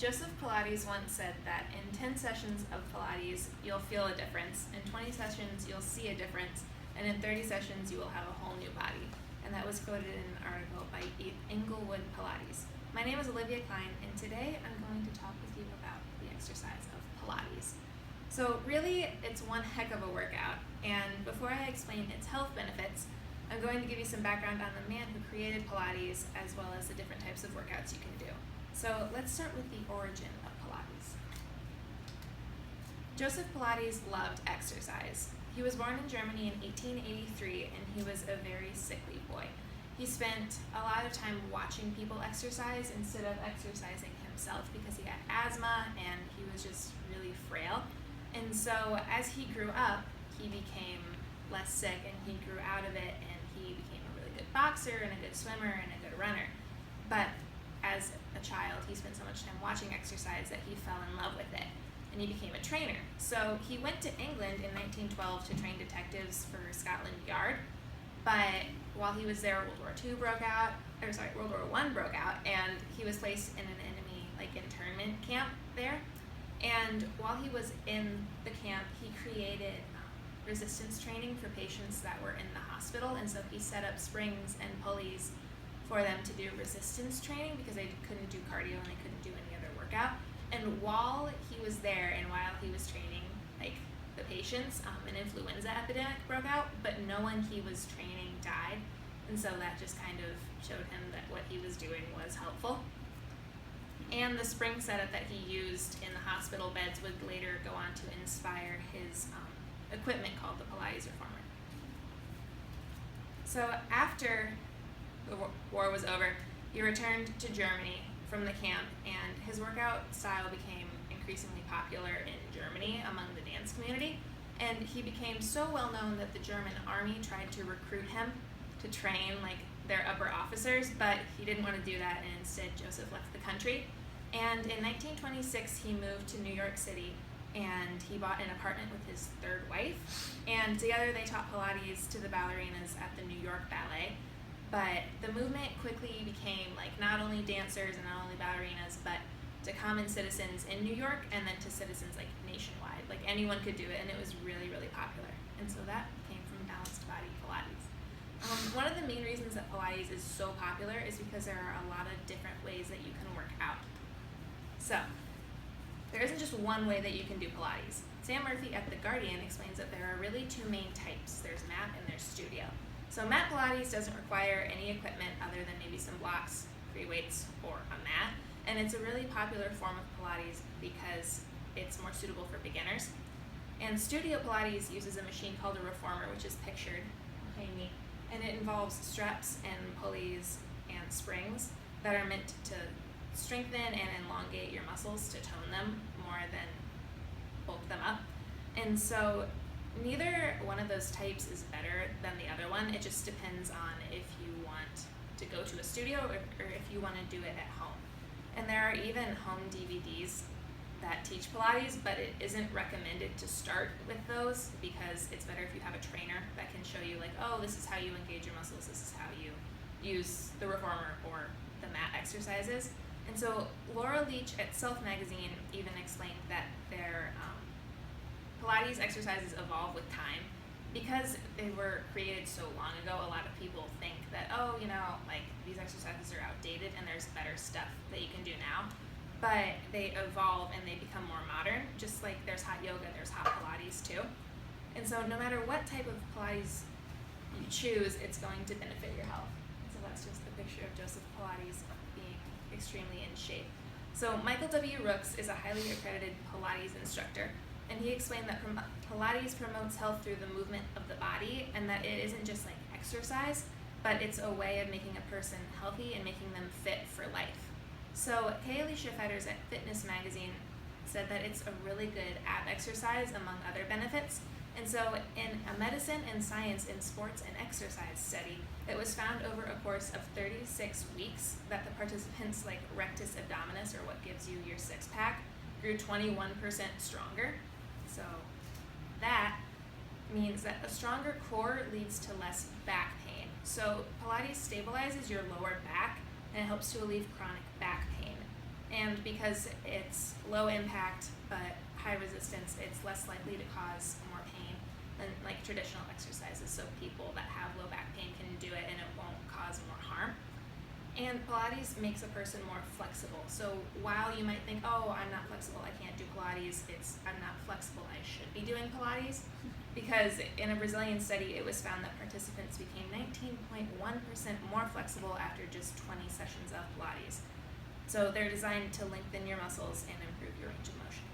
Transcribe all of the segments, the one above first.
Joseph Pilates once said that in 10 sessions of Pilates, you'll feel a difference, in 20 sessions, you'll see a difference, and in 30 sessions, you will have a whole new body. And that was quoted in an article by Englewood Pilates. My name is Olivia Klein, and today I'm going to talk with you about the exercise of Pilates. So really, it's one heck of a workout, and before I explain its health benefits, I'm going to give you some background on the man who created Pilates, as well as the different types of workouts you can do. So let's start with the origin of Pilates. Joseph Pilates loved exercise. He was born in Germany in 1883, and he was a very sickly boy. He spent a lot of time watching people exercise instead of exercising himself because he had asthma and he was just really frail. And so as he grew up, he became less sick and he grew out of it, and he became a really good boxer and a good swimmer and a good runner. But as a child, he spent so much time watching exercise that he fell in love with it, and he became a trainer. So he went to England in 1912 to train detectives for Scotland Yard, but while he was there, World War I broke out, and he was placed in an enemy internment camp there. And while he was in the camp, he created resistance training for patients that were in the hospital, and so he set up springs and pulleys for them to do resistance training because they couldn't do cardio and they couldn't do any other workout. And while he was there and while he was training the patients, an influenza epidemic broke out, but no one he was training died, and so that just kind of showed him that what he was doing was helpful. And the spring setup that he used in the hospital beds would later go on to inspire his equipment called the Pilates Reformer. So after the war was over, he returned to Germany from the camp, and his workout style became increasingly popular in Germany among the dance community, and he became so well known that the German army tried to recruit him to train their upper officers, but he didn't want to do that, and instead Joseph left the country. And in 1926 he moved to New York City, and he bought an apartment with his third wife, and together they taught Pilates to the ballerinas at the New York Ballet. But the movement quickly became not only dancers and not only ballerinas, but to common citizens in New York, and then to citizens nationwide. Anyone could do it, and it was really, really popular. And so that came from Balanced Body Pilates. One of the main reasons that Pilates is so popular is because there are a lot of different ways that you can work out. So there isn't just one way that you can do Pilates. Sam Murphy at The Guardian explains that there are really two main types. There's mat and there's studio. So mat Pilates doesn't require any equipment other than maybe some blocks, free weights, or a mat. And it's a really popular form of Pilates because it's more suitable for beginners. And studio Pilates uses a machine called a reformer, which is pictured behind me. And it involves straps and pulleys and springs that are meant to strengthen and elongate your muscles to tone them more than bulk them up. And so neither one of those types is better than the other one. It just depends on if you want to go to a studio or if you want to do it at home. And there are even home DVDs that teach Pilates, but it isn't recommended to start with those because it's better if you have a trainer that can show you oh, this is how you engage your muscles, this is how you use the reformer or the mat exercises. And so Laura Leach at Self Magazine even explained that their Pilates exercises evolve with time. Because they were created so long ago, a lot of people think that, these exercises are outdated and there's better stuff that you can do now. But they evolve and they become more modern, just like there's hot yoga, there's hot Pilates too. And so no matter what type of Pilates you choose, it's going to benefit your health. So that's just a picture of Joseph Pilates being extremely in shape. So Michael W. Rooks is a highly accredited Pilates instructor, and he explained that Pilates promotes health through the movement of the body, and that it isn't just exercise, but it's a way of making a person healthy and making them fit for life. So Kay Alicia Fetters at Fitness Magazine said that it's a really good ab exercise among other benefits. And so in a medicine and science in sports and exercise study, it was found over a course of 36 weeks that the participants' rectus abdominis, or what gives you your six-pack, grew 21% stronger. So that means that a stronger core leads to less back pain. So Pilates stabilizes your lower back, and it helps to alleviate chronic back pain. And because it's low impact but high resistance, it's less likely to cause more pain than like traditional exercises. So people that have low back pain can do it and it won't cause more harm. And Pilates makes a person more flexible. So while you might think, oh, I'm not flexible, I can't do Pilates, I'm not flexible, I should be doing Pilates. Because in a Brazilian study, it was found that participants became 19.1% more flexible after just 20 sessions of Pilates. So they're designed to lengthen your muscles and improve your range of motion.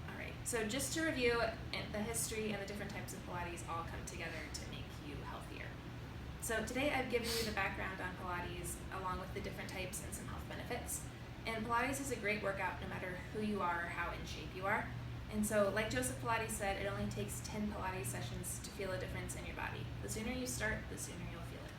All right, so just to review, the history and the different types of Pilates all come together to make you healthier. So today I've given you the background on Pilates along with the different types and some health benefits. And Pilates is a great workout no matter who you are or how in shape you are. And so, like Joseph Pilates said, it only takes 10 Pilates sessions to feel a difference in your body. The sooner you start, the sooner you'll feel it.